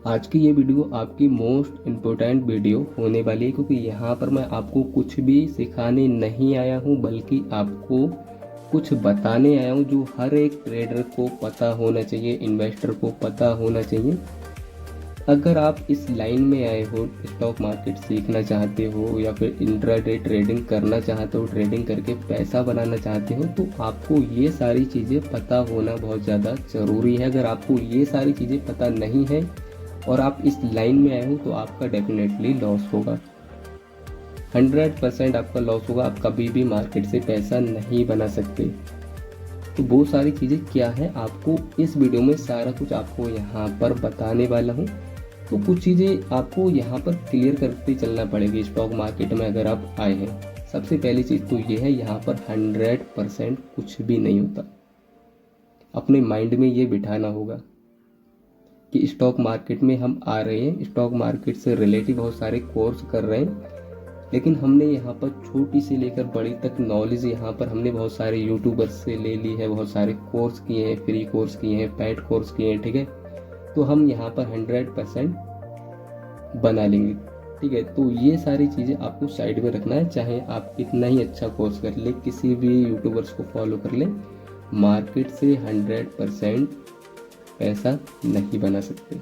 आज की ये वीडियो आपकी मोस्ट इम्पोर्टेंट वीडियो होने वाली है, क्योंकि यहाँ पर मैं आपको कुछ भी सिखाने नहीं आया हूँ, बल्कि आपको कुछ बताने आया हूँ जो हर एक ट्रेडर को पता होना चाहिए, इन्वेस्टर को पता होना चाहिए। अगर आप इस लाइन में आए हो, स्टॉक मार्केट सीखना चाहते हो या फिर इंट्राडे ट्रेडिंग करना चाहते हो, ट्रेडिंग करके पैसा बनाना चाहते हो, तो आपको ये सारी चीज़ें पता होना बहुत ज़्यादा ज़रूरी है। अगर आपको ये सारी चीज़ें पता नहीं है और आप इस लाइन में आए हो तो आपका डेफिनेटली लॉस होगा, 100% आपका लॉस होगा। आप कभी भी मार्केट से पैसा नहीं बना सकते। तो वो सारी चीज़ें क्या है, आपको इस वीडियो में सारा कुछ आपको यहाँ पर बताने वाला हूँ। तो कुछ चीज़ें आपको यहाँ पर क्लियर करते चलना पड़ेगी स्टॉक मार्केट में अगर आप आए हैं। सबसे पहली चीज़ तो ये है, यहाँ पर 100% कुछ भी नहीं होता। अपने माइंड में ये बिठाना होगा कि स्टॉक मार्केट में हम आ रहे हैं, स्टॉक मार्केट से रिलेटिव बहुत सारे कोर्स कर रहे हैं, लेकिन हमने यहाँ पर छोटी से लेकर बड़ी तक नॉलेज यहाँ पर हमने बहुत सारे यूट्यूबर्स से ले ली है, बहुत सारे कोर्स किए हैं, फ्री कोर्स किए हैं, पेड कोर्स किए हैं, ठीक है। तो हम यहाँ पर 100% बना लेंगे, ठीक है। तो ये सारी चीज़ें आपको साइड में रखना है, चाहे आप कितना ही अच्छा कोर्स कर ले, किसी भी यूट्यूबर्स को फॉलो कर ले, मार्केट से 100% पैसा नहीं बना सकते।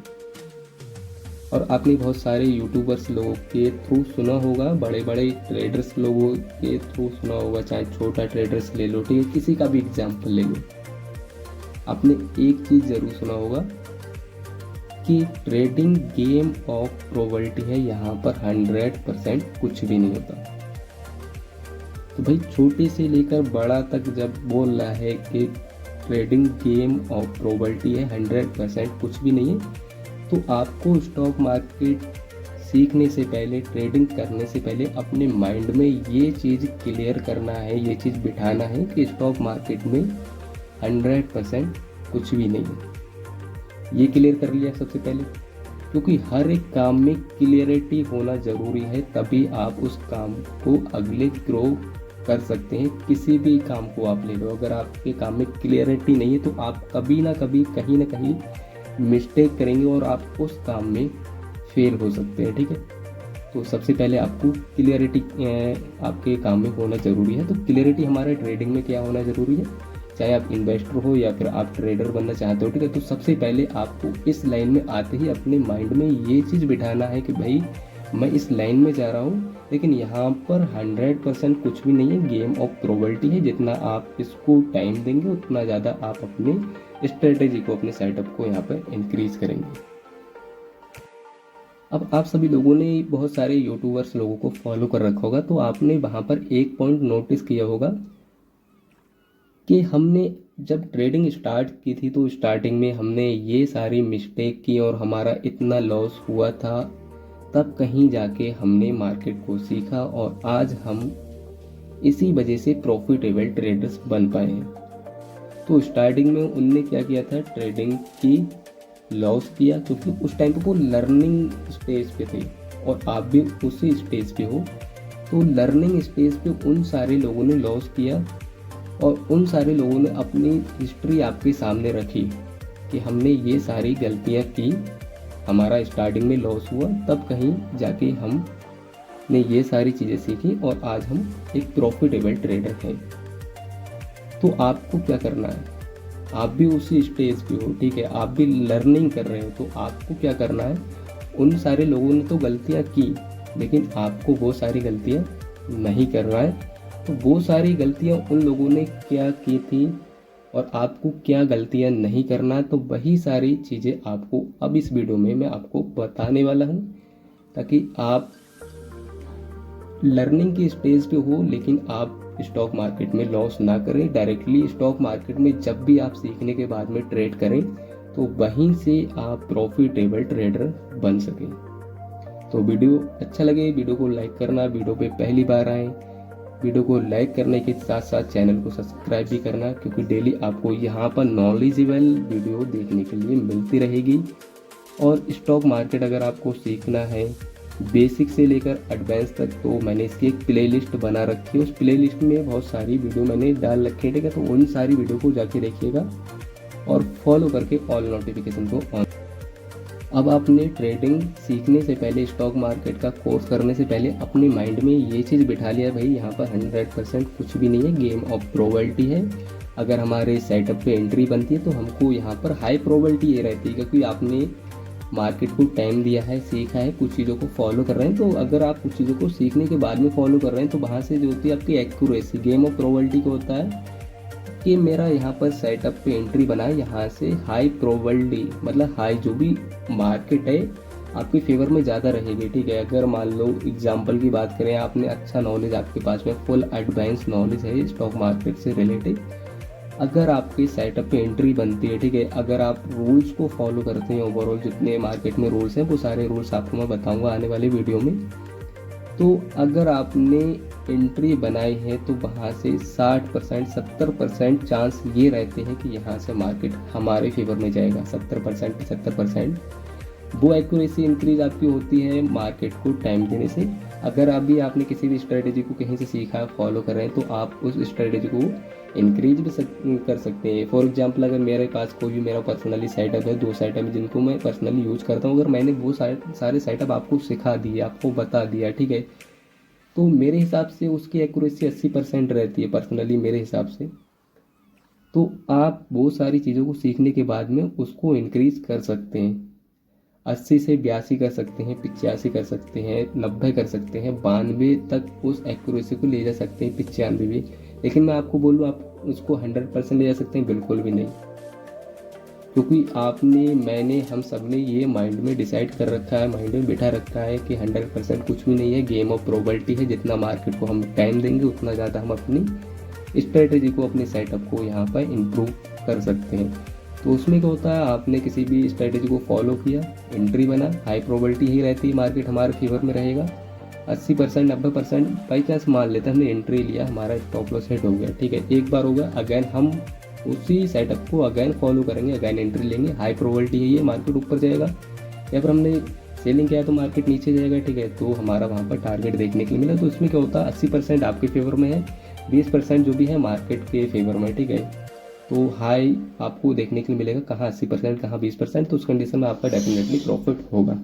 और आपने बहुत सारे यूट्यूबर्स लोगों के थ्रू सुना होगा, बड़े बड़े ट्रेडर्स लोगों के थ्रू सुना होगा, चाहे छोटा ट्रेडर्स ले लो, ठीक है, किसी का भी एग्जाम्पल ले लो। आपने एक चीज़ ज़रूर सुना होगा कि ट्रेडिंग गेम ऑफ प्रोबेबिलिटी है, यहाँ पर 100% कुछ भी नहीं होता। तो भाई छोटे से लेकर बड़ा तक जब बोल रहा है कि ट्रेडिंग गेम ऑफ प्रोबेबिलिटी है, 100% कुछ भी नहीं है, तो आपको स्टॉक मार्केट सीखने से पहले, ट्रेडिंग करने से पहले अपने माइंड में ये चीज़ क्लियर करना है, ये चीज़ बिठाना है कि स्टॉक मार्केट में 100% कुछ भी नहीं है। ये क्लियर कर लिया सबसे पहले, क्योंकि हर एक काम में क्लियरिटी होना ज़रूरी है, तभी आप उस काम को अगले ग्रो कर सकते हैं। किसी भी काम को आप ले लो, अगर आपके काम में क्लियरिटी नहीं है तो आप कभी ना कभी कहीं ना कहीं मिस्टेक करेंगे और आप उस काम में फेल हो सकते हैं, ठीक है। तो सबसे पहले आपको क्लियरिटी आपके काम में होना ज़रूरी है। तो क्लियरिटी हमारे ट्रेडिंग में क्या होना ज़रूरी है, चाहे आप इन्वेस्टर हो या फिर आप ट्रेडर बनना चाहते हो, ठीक है। तो सबसे पहले आपको इस लाइन में आते ही अपने माइंड में ये चीज़ बिठाना है कि भाई मैं इस लाइन में जा रहा हूँ, लेकिन यहाँ पर 100% कुछ भी नहीं है, गेम ऑफ प्रोबेबिलिटी है। जितना आप इसको टाइम देंगे उतना ज़्यादा आप अपने स्ट्रेटेजी को, अपने सेटअप को यहाँ पर इंक्रीज करेंगे। अब आप सभी लोगों ने बहुत सारे यूट्यूबर्स लोगों को फॉलो कर रखा होगा, तो आपने वहाँ पर एक पॉइंट नोटिस किया होगा कि हमने जब ट्रेडिंग स्टार्ट की थी तो स्टार्टिंग में हमने ये सारी मिस्टेक की और हमारा इतना लॉस हुआ था। तब कहीं जाके हमने मार्केट को सीखा और आज हम इसी वजह से प्रॉफिटेबल ट्रेडर्स बन पाए हैं। तो स्टार्टिंग में उनने क्या किया था, ट्रेडिंग की लॉस किया, क्योंकि उस टाइम पे वो लर्निंग स्टेज पे थे और आप भी उसी स्टेज पे हो। तो लर्निंग स्टेज पे उन सारे लोगों ने लॉस किया और उन सारे लोगों ने अपनी हिस्ट्री आपके सामने रखी कि हमने ये सारी गलतियाँ की, हमारा स्टार्टिंग में लॉस हुआ, तब कहीं जाके हमने ये सारी चीज़ें सीखी और आज हम एक प्रॉफिटेबल ट्रेडर हैं। तो आपको क्या करना है, आप भी उसी स्टेज पे हो, ठीक है, आप भी लर्निंग कर रहे हो, तो आपको क्या करना है, उन सारे लोगों ने तो गलतियाँ की, लेकिन आपको वो सारी गलतियाँ नहीं करना है। तो वो सारी गलतियाँ उन लोगों ने क्या की थी और आपको क्या गलतियाँ नहीं करना, तो वही सारी चीज़ें आपको अब इस वीडियो में मैं आपको बताने वाला हूँ, ताकि आप लर्निंग की स्टेज पे हो लेकिन आप स्टॉक मार्केट में लॉस ना करें। डायरेक्टली स्टॉक मार्केट में जब भी आप सीखने के बाद में ट्रेड करें तो वहीं से आप प्रॉफिटेबल ट्रेडर बन सकें। तो वीडियो अच्छा लगे, वीडियो को लाइक करना, वीडियो पे पहली बार आए वीडियो को लाइक करने के साथ साथ चैनल को सब्सक्राइब भी करना, क्योंकि डेली आपको यहाँ पर नॉलेजेबल वीडियो देखने के लिए मिलती रहेगी। और स्टॉक मार्केट अगर आपको सीखना है बेसिक से लेकर एडवांस तक, तो मैंने इसकी एक प्लेलिस्ट बना रखी है। उस प्लेलिस्ट में बहुत सारी वीडियो मैंने डाल रखी है, ठीक है। तो उन सारी वीडियो को जाके देखिएगा और फॉलो करके ऑल नोटिफिकेशन को ऑन। अब आपने ट्रेडिंग सीखने से पहले, स्टॉक मार्केट का कोर्स करने से पहले अपने माइंड में ये चीज़ बिठा लिया भाई यहाँ पर 100% कुछ भी नहीं है, गेम ऑफ प्रोबेबिलिटी है। अगर हमारे सेटअप पे एंट्री बनती है तो हमको यहाँ पर हाई प्रोबेबिलिटी ये रहती है, क्योंकि आपने मार्केट को टाइम दिया है, सीखा है, कुछ चीज़ों को फॉलो कर रहे हैं। तो अगर आप कुछ चीज़ों को सीखने के बाद में फॉलो कर रहे हैं तो वहाँ से जो होती है आपकी एक्यूरेसी, गेम ऑफ प्रोबेबिलिटी का होता है कि मेरा यहाँ पर सेटअप पे एंट्री बना है, यहाँ से हाई प्रोबेबिलिटी मतलब हाई जो भी मार्केट है आपके फेवर में ज़्यादा रहेगी। ठीक है, अगर मान लो एग्जांपल की बात करें, आपने अच्छा नॉलेज, आपके पास में फुल एडवांस नॉलेज है स्टॉक मार्केट से रिलेटेड, अगर आपके सेटअप पे एंट्री बनती है, ठीक है, अगर आप रूल्स को फॉलो करते हैं, ओवरऑल जितने मार्केट में रूल्स हैं वो सारे रूल्स आपको मैं बताऊंगा आने वाले वीडियो में। तो अगर आपने एंट्री बनाई है तो वहाँ से 60% 70% चांस ये रहते हैं कि यहाँ से मार्केट हमारे फेवर में जाएगा। 70% 75% वो एक्यूरेसी इंक्रीज आपकी होती है मार्केट को टाइम देने से। अगर अभी आपने किसी भी स्ट्रेटेजी को कहीं से सीखा, फॉलो कर रहे हैं, तो आप उस स्ट्रेटेजी को इंक्रीज भी कर सकते हैं। फॉर एग्जांपल, अगर मेरे पास कोई भी मेरा पर्सनली सेटअप है, 2 सेटअप है जिनको मैं पर्सनली यूज करता हूँ, अगर मैंने वो सारे सेटअप आपको सिखा दिए, आपको बता दिया, ठीक है, तो मेरे हिसाब से उसकी एक्यूरेसी 80% रहती है पर्सनली मेरे हिसाब से। तो आप बहुत सारी चीज़ों को सीखने के बाद में उसको इंक्रीज कर सकते हैं। 80 से 82 कर सकते हैं, 85 कर सकते हैं, 90 कर सकते हैं, 92 तक उस एक्यूरेसी को ले जा सकते हैं, 95 भी। लेकिन मैं आपको बोलूँ आप उसको 100% ले जा सकते हैं, बिल्कुल भी नहीं। क्योंकि आपने, मैंने, हम सब ने ये माइंड में डिसाइड कर रखा है, माइंड में बिठा रखा है कि 100% कुछ भी नहीं है, गेम ऑफ प्रोबेबिलिटी है। जितना मार्केट को हम टाइम देंगे उतना ज़्यादा हम अपनी स्ट्रेटेजी को, अपने सेटअप को यहाँ पर इम्प्रूव कर सकते हैं। तो उसमें क्या होता है, आपने किसी भी स्ट्रेटेजी को फॉलो किया, एंट्री बना, हाई प्रोबेबिलिटी ही रहती है मार्केट हमारे फेवर में रहेगा। 80% 90% बाई चांस मान लेते हैं हमने एंट्री लिया, हमारा स्टॉप लॉस हिट हो गया, ठीक है, एक बार होगा, अगेन हम उसी सेटअप को अगेन फॉलो करेंगे, अगेन एंट्री लेंगे, हाई प्रोबेबिलिटी है ये मार्केट ऊपर जाएगा, या फिर हमने सेलिंग किया तो मार्केट नीचे जाएगा, ठीक है, तो हमारा वहाँ पर टारगेट देखने के लिए मिला। तो इसमें क्या होता है, 80% आपके फेवर में है, 20% जो भी है मार्केट के फेवर में, ठीक है। तो हाई आपको देखने के लिए मिलेगा, कहाँ 80% कहाँ 20%, तो उस कंडीशन में आपका डेफिनेटली प्रॉफिट होगा,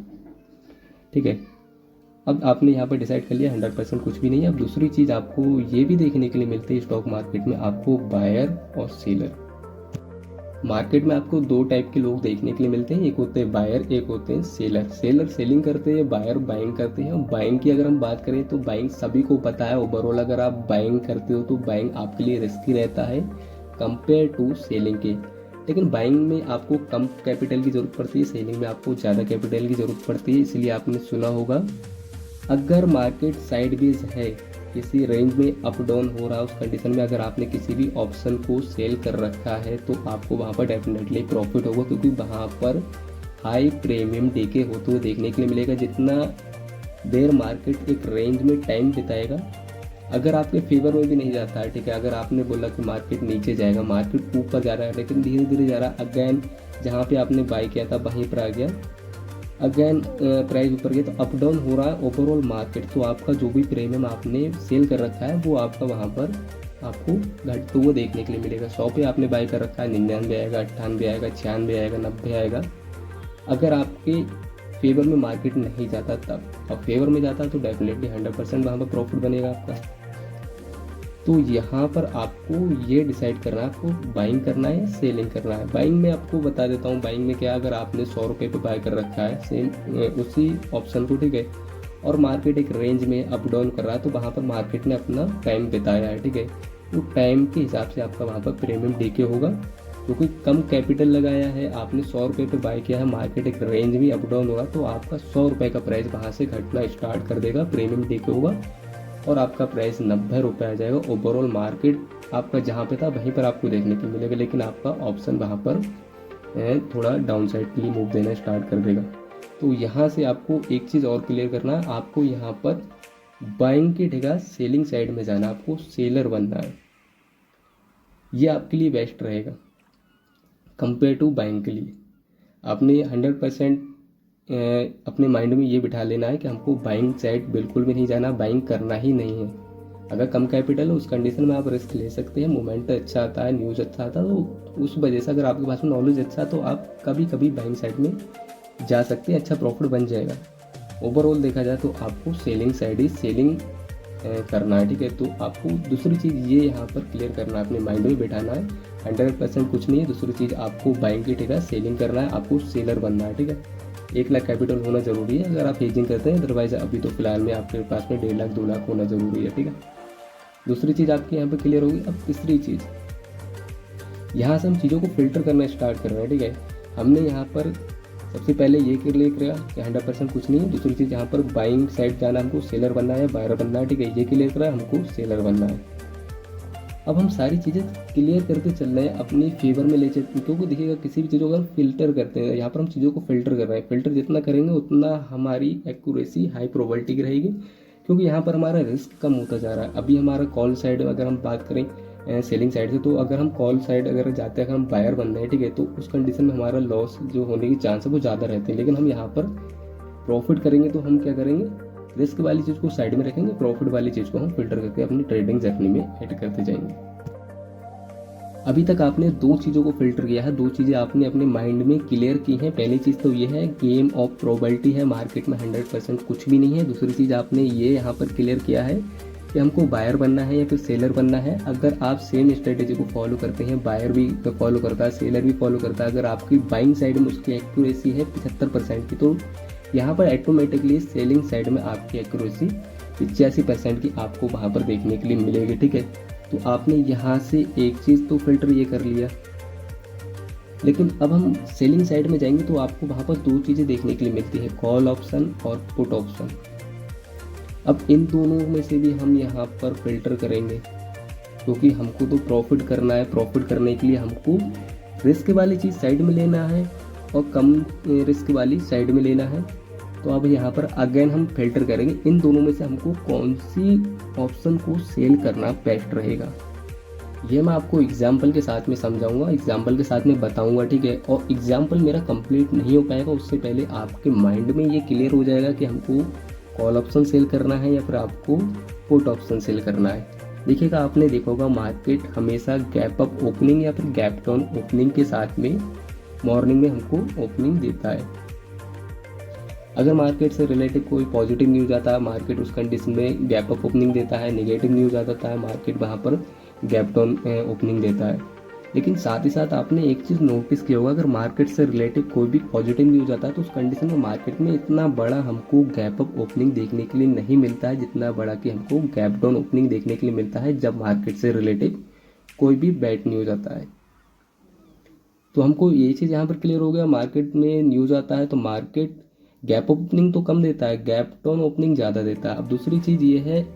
ठीक है। अब आपने यहाँ पर डिसाइड कर लिया 100% कुछ भी नहीं है। अब दूसरी चीज़ आपको ये भी देखने के लिए मिलती है स्टॉक मार्केट में, आपको बायर और सेलर। मार्केट में आपको 2 टाइप के लोग देखने के लिए मिलते हैं, एक होते हैं बायर, एक होते हैं सेलर। सेलर सेलिंग करते हैं, बायर बाइंग करते हैं। बाइंग की अगर हम बात करें तो बाइंग सभी को पता है, ओवरऑल अगर आप बाइंग करते हो तो बाइंग आपके लिए रिस्की रहता है कंपेयर टू सेलिंग के। लेकिन बाइंग में आपको कम कैपिटल की ज़रूरत पड़ती है, सेलिंग में आपको ज़्यादा कैपिटल की ज़रूरत पड़ती है। इसलिए आपने सुना होगा, अगर मार्केट साइडवेज है, किसी रेंज में अप डाउन हो रहा है, उस कंडीशन में अगर आपने किसी भी ऑप्शन को सेल कर रखा है तो आपको वहाँ पर डेफिनेटली प्रॉफिट होगा, क्योंकि वहाँ पर हाई प्रीमियम डीके होते हुए देखने के लिए मिलेगा। जितना देर मार्केट एक रेंज में टाइम बिताएगा, अगर आपके फेवर में भी नहीं जाता है, ठीक है, अगर आपने बोला कि मार्केट नीचे जाएगा, मार्केट ऊपर जा रहा है लेकिन धीरे धीरे जा रहा है, अगेन जहाँ पे आपने बाई किया था वहीं पर आ गया, अगेन प्राइस ऊपर गया, तो अप डाउन हो रहा है ओवरऑल मार्केट, तो आपका जो भी प्रीमियम आपने सेल कर रखा है वो आपका वहाँ पर आपको घटते हुए देखने के लिए मिलेगा। 100 पे आपने बाई कर रखा है, 99 आएगा, 98 आएगा, 96 आएगा, 90 आएगा। अगर आपके फेवर में मार्केट नहीं जाता तब, अब फेवर में जाता तो डेफिनेटली 100% वहाँ पर प्रॉफिट बनेगा आपका। तो यहाँ पर आपको ये डिसाइड करना है, आपको बाइंग करना है या सेलिंग करना है। बाइंग में आपको बता देता हूँ, बाइंग में क्या, अगर आपने 100 रुपये पे बाय कर रखा है सेम उसी ऑप्शन को, ठीक है, और मार्केट एक रेंज में अप डाउन कर रहा है, तो वहाँ पर मार्केट ने अपना टाइम बिताया है, ठीक है, तो टाइम के हिसाब से आपका वहाँ पर प्रीमियम डीके होगा, क्योंकि कम कैपिटल लगाया है, आपने 100 रुपये पे बाय किया है, मार्केट एक रेंज में अप डाउन होगा तो आपका 100 रुपये का प्राइस वहाँ से घटना स्टार्ट कर देगा, प्रीमियम डीके होगा और आपका प्राइस 90 रुपये आ जाएगा। ओवरऑल मार्केट आपका जहाँ पे था वहीं पर आपको देखने को मिलेगा, लेकिन आपका ऑप्शन वहाँ पर थोड़ा डाउन साइड के लिए मूव देना स्टार्ट कर देगा। तो यहाँ से आपको एक चीज़ और क्लियर करना है, आपको यहाँ पर बाइंग की जगह सेलिंग साइड में जाना, आपको सेलर बनना है। ये आपके लिए बेस्ट रहेगा कंपेयर टू बाइंग के लिए। आपने 100% अपने माइंड में ये बिठा लेना है कि हमको बाइंग साइड बिल्कुल भी नहीं जाना, बाइंग करना ही नहीं है। अगर कम कैपिटल है उस कंडीशन में आप रिस्क ले सकते हैं, मोमेंट अच्छा आता है, न्यूज़ अच्छा आता है, तो उस वजह से अगर आपके पास में नॉलेज अच्छा है तो आप कभी कभी बाइंग साइड में जा सकते हैं, अच्छा प्रॉफिट बन जाएगा। ओवरऑल देखा जाए तो आपको सेलिंग साइड ही सेलिंग करना है, ठीक है। तो आपको दूसरी चीज़ ये यहाँ पर क्लियर करना है, अपने माइंड में बैठाना है, 100% कुछ नहीं है। दूसरी चीज़ आपको बाइंग की, ठीक है, सेलिंग करना है, आपको सेलर बनना है, ठीक है। 1 लाख कैपिटल होना जरूरी है अगर आप हेजिंग करते हैं, अदरवाइज अभी तो फिलहाल में आपके पास में 1.5 लाख 2 लाख होना जरूरी है, ठीक है। दूसरी चीज़ आपकी यहाँ पे क्लियर होगी। अब तीसरी चीज़, यहाँ से हम चीज़ों को फिल्टर करना स्टार्ट कर रहे हैं, ठीक है। हमने यहाँ पर सबसे पहले ये क्लियर किया कि 100% कुछ नहीं है। दूसरी चीज़ यहाँ पर बाइंग साइड जाना, हमको सेलर बनना है, बायर बनना है, ठीक है, ये क्लियर करा, हमको सेलर बनना है। अब हम सारी चीज़ें क्लियर करके चल रहे हैं, अपनी फेवर में ले चलते हैं, क्योंकि देखिएगा किसी भी चीज़ों को अगर फिल्टर करते हैं, यहाँ पर हम चीज़ों को फिल्टर कर रहे हैं, फिल्टर जितना करेंगे उतना हमारी एक्यूरेसी हाई प्रोबेबिलिटी की रहेगी, क्योंकि यहाँ पर हमारा रिस्क कम होता जा रहा है। अभी हमारा कॉल साइड अगर हम बात करें सेलिंग साइड से, तो अगर हम कॉल साइड अगर जाते हैं, अगर हम बायर बन रहे हैं, ठीक है, तो उस कंडीशन में हमारा लॉस जो होने की चांस है वो ज़्यादा रहते हैं। लेकिन हम यहाँ पर प्रॉफिट करेंगे तो हम क्या करेंगे, रिस्क वाली चीज़ को साइड में रखेंगे, प्रॉफिट वाली चीज़ को हम फिल्टर करके अपनी ट्रेडिंग जर्नी में ऐड करते जाएंगे। अभी तक आपने 2 चीज़ों को फिल्टर किया है, 2 चीज़ें आपने अपने माइंड में क्लियर की हैं। पहली चीज़ तो ये है, गेम ऑफ प्रोबेबिलिटी है, मार्केट में 100% कुछ भी नहीं है। दूसरी चीज़ आपने ये यहाँ पर क्लियर किया है कि हमको बायर बनना है या फिर सेलर बनना है। अगर आप सेम स्ट्रेटेजी को फॉलो करते हैं, बायर भी फॉलो करता है, सेलर भी फॉलो करता है, अगर आपकी बाइंग साइड में उसकी एक्यूरेसी है 75% की, तो यहाँ पर ऑटोमेटिकली सेलिंग साइड में आपकी एक्यूरेसी 85% की आपको वहाँ पर देखने के लिए मिलेगी, ठीक है। तो आपने यहाँ से एक चीज़ तो फिल्टर ये कर लिया, लेकिन अब हम सेलिंग साइड में जाएंगे तो आपको वहाँ पर 2 चीज़ें देखने के लिए मिलती है, कॉल ऑप्शन और पुट ऑप्शन। अब इन दोनों में से भी हम यहाँ पर फिल्टर करेंगे, क्योंकि हमको तो प्रॉफिट करना है। प्रॉफिट करने के लिए हमको रिस्क वाली चीज़ साइड में लेना है और कम रिस्क वाली साइड में लेना है। तो अब यहाँ पर अगेन हम फिल्टर करेंगे, इन दोनों में से हमको कौन सी ऑप्शन को सेल करना बेस्ट रहेगा। ये मैं आपको एग्जाम्पल के साथ में समझाऊंगा, एग्जाम्पल के साथ में बताऊंगा, ठीक है। और एग्जाम्पल मेरा कंप्लीट नहीं हो पाएगा, उससे पहले आपके माइंड में ये क्लियर हो जाएगा कि हमको कॉल ऑप्शन सेल करना है या फिर आपको पुट ऑप्शन सेल करना है। देखिएगा, आपने देखा होगा मार्केट हमेशा गैप अप ओपनिंग या फिर गैप डाउन ओपनिंग के साथ में मॉर्निंग में हमको ओपनिंग देता है। अगर मार्केट से रिलेटेड कोई पॉजिटिव न्यूज़ आता है, मार्केट उस कंडीशन में गैप अप ओपनिंग देता है। नेगेटिव न्यूज़ आता है, मार्केट वहाँ पर गैप डाउन ओपनिंग देता है। लेकिन साथ ही साथ आपने एक चीज़ नोटिस किया होगा, अगर मार्केट से रिलेटेड कोई भी पॉजिटिव न्यूज़ आता है तो उस कंडीशन में मार्केट में इतना बड़ा हमको गैप अप ओपनिंग देखने के लिए नहीं मिलता है, जितना बड़ा कि हमको गैप डाउन ओपनिंग देखने के लिए मिलता है जब मार्केट से रिलेटेड कोई भी बैड न्यूज़ आता है। तो हमको ये चीज़ यहाँ पर क्लियर हो गया, मार्केट में न्यूज़ आता है तो मार्केट गैप ओपनिंग तो कम देता है, गैप डाउन ओपनिंग ज़्यादा देता है। अब दूसरी चीज़ ये है,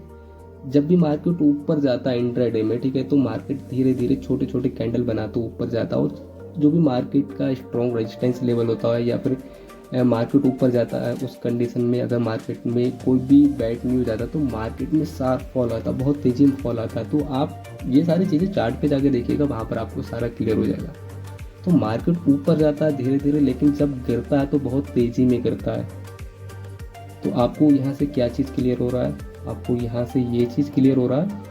जब भी मार्केट ऊपर जाता है इंट्राडे में, ठीक है, तो मार्केट धीरे धीरे छोटे छोटे कैंडल बनाते ऊपर जाता है, और जो भी मार्केट का स्ट्रॉन्ग रेजिस्टेंस लेवल होता है या फिर मार्केट ऊपर जाता है, उस कंडीशन में अगर मार्केट में कोई भी बैड न्यूज़ आता है तो मार्केट में शार्प फॉल आता है, बहुत तेज़ी में फॉल आता है। तो आप ये सारी चीज़ें चार्ट पे जाके देखिएगा, वहाँ पर आपको सारा क्लियर हो जाएगा। तो मार्केट ऊपर जाता है धीरे धीरे, लेकिन जब गिरता है तो बहुत तेज़ी में गिरता है। तो आपको यहाँ से क्या चीज़ क्लियर हो रहा है, आपको यहाँ से ये चीज़ क्लियर हो रहा है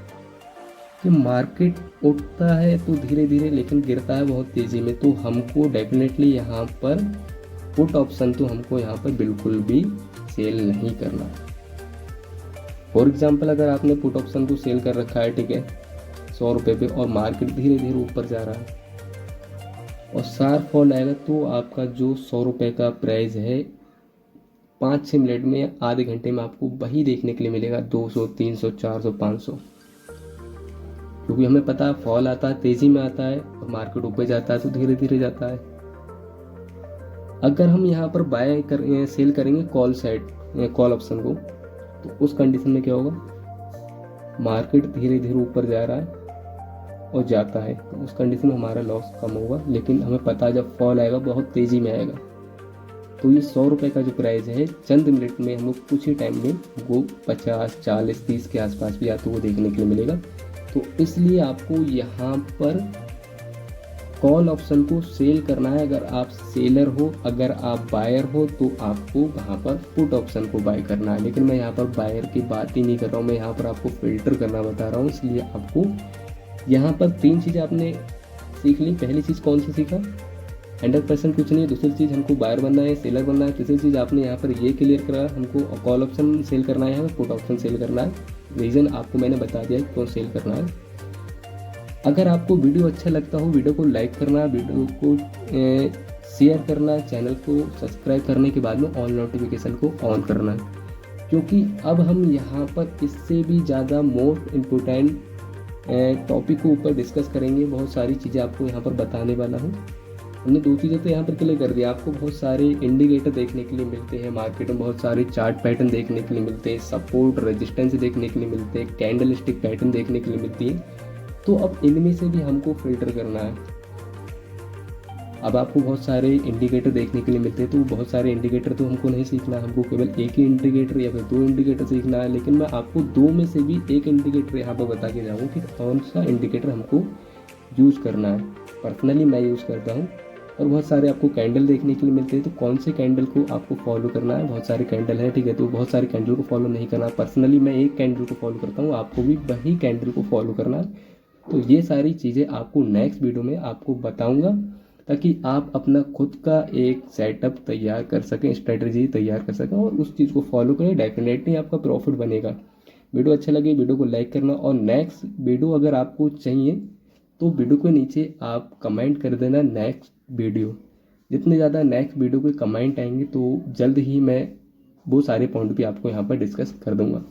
कि मार्केट उठता है तो धीरे धीरे, लेकिन गिरता है बहुत तेज़ी में। तो हमको डेफिनेटली यहाँ पर पुट ऑप्शन तो हमको यहाँ पर बिल्कुल भी सेल नहीं करना। फॉर एग्जांपल, अगर आपने पुट ऑप्शन को सेल कर रखा है, ठीक है, 100 रुपये पे, और मार्केट धीरे धीरे ऊपर जा रहा है और शार्प फॉल आएगा, तो आपका जो 100 रुपये का प्राइस है 5-6 मिनट में, आधे घंटे में आपको वही देखने के लिए मिलेगा 200, 300, 400, 500। क्योंकि हमें पता है फॉल आता है तेज़ी में आता है और मार्केट ऊपर जाता है तो धीरे धीरे जाता है। अगर हम यहाँ पर बाय सेल करेंगे कॉल साइड, कॉल ऑप्शन को, तो उस कंडीशन में क्या होगा, मार्केट धीरे धीरे ऊपर जा रहा है और जाता है, तो उस कंडीशन में हमारा लॉस कम होगा। लेकिन हमें पता है जब फॉल आएगा बहुत तेज़ी में आएगा, तो ये 100 रुपये का जो प्राइस है चंद मिनट में हम लोग कुछ ही टाइम में वो 50, 40, 30 के आसपास भी आपको वो देखने के लिए मिलेगा। तो इसलिए आपको यहाँ पर कॉल ऑप्शन को सेल करना है। अगर आप सेलर हो, अगर आप बायर हो, तो आपको वहाँ पर पुट ऑप्शन को बाय करना है। लेकिन मैं यहाँ पर बायर की बात ही नहीं कर रहा हूँ, मैं यहाँ पर आपको फिल्टर करना बता रहा हूँ। इसलिए आपको यहाँ पर 3 चीज़ें आपने सीख ली। पहली चीज़ कौन सी सीखा, 100% कुछ नहीं है। दूसरी चीज़ हमको बायर बनना है, सेलर बनना है। तीसरी चीज़ आपने यहाँ पर ये क्लियर करा, हमको कॉल ऑप्शन सेल करना है, यहाँ पर पुट ऑप्शन सेल करना है। रीज़न आपको मैंने बता दिया है क्यों सेल करना है। अगर आपको वीडियो अच्छा लगता हो, वीडियो को लाइक करना, वीडियो को शेयर करना, चैनल को सब्सक्राइब करने के बाद में ऑल नोटिफिकेशन को ऑन करना, क्योंकि अब हम यहाँ पर इससे भी ज़्यादा मोस्ट इम्पोर्टेंट टॉपिक को ऊपर डिस्कस करेंगे। बहुत सारी चीज़ें आपको यहाँ पर बताने वाला हूँ। हमने 2 चीज़ें तो यहाँ पर क्लियर कर दिया। आपको बहुत सारे इंडिकेटर देखने के लिए मिलते हैं मार्केट में, बहुत सारे चार्ट पैटर्न देखने के लिए मिलते हैं, सपोर्ट रेजिस्टेंस देखने के लिए मिलते हैं, कैंडल स्टिक पैटर्न देखने के लिए मिलती है। तो अब इनमें से भी हमको फिल्टर करना है। अब आपको बहुत सारे इंडिकेटर देखने के लिए मिलते हैं, तो बहुत सारे इंडिकेटर तो हमको नहीं सीखना है, हमको केवल एक ही इंडिकेटर या फिर 2 इंडिकेटर सीखना है। लेकिन मैं आपको 2 में से भी एक इंडिकेटर यहाँ पर बता के जाऊँगा कि कौन सा इंडिकेटर हमको यूज़ करना है। पर्सनली मैं यूज़ करता हूँ। और बहुत सारे आपको कैंडल देखने के लिए मिलते हैं, तो कौन से कैंडल को आपको फॉलो करना है। बहुत सारे कैंडल हैं, ठीक है, तो बहुत सारे कैंडल को फॉलो नहीं करना। पर्सनली मैं एक कैंडल को फॉलो करता हूँ, आपको भी वही कैंडल को फॉलो करना है। तो ये सारी चीज़ें आपको नेक्स्ट वीडियो में आपको बताऊँगा, ताकि आप अपना खुद का एक सेटअप तैयार कर सकें, स्ट्रेटजी तैयार कर सकें और उस चीज़ को फॉलो करें। डेफिनेटली आपका प्रॉफिट बनेगा। वीडियो अच्छा लगे वीडियो को लाइक करना, और नेक्स्ट वीडियो अगर आपको चाहिए तो वीडियो के नीचे आप कमेंट कर देना नेक्स्ट वीडियो। जितने ज़्यादा नेक्स्ट वीडियो के कमेंट आएंगे तो जल्द ही मैं वो सारे पॉइंट भी आपको यहाँ पर डिस्कस कर दूँगा।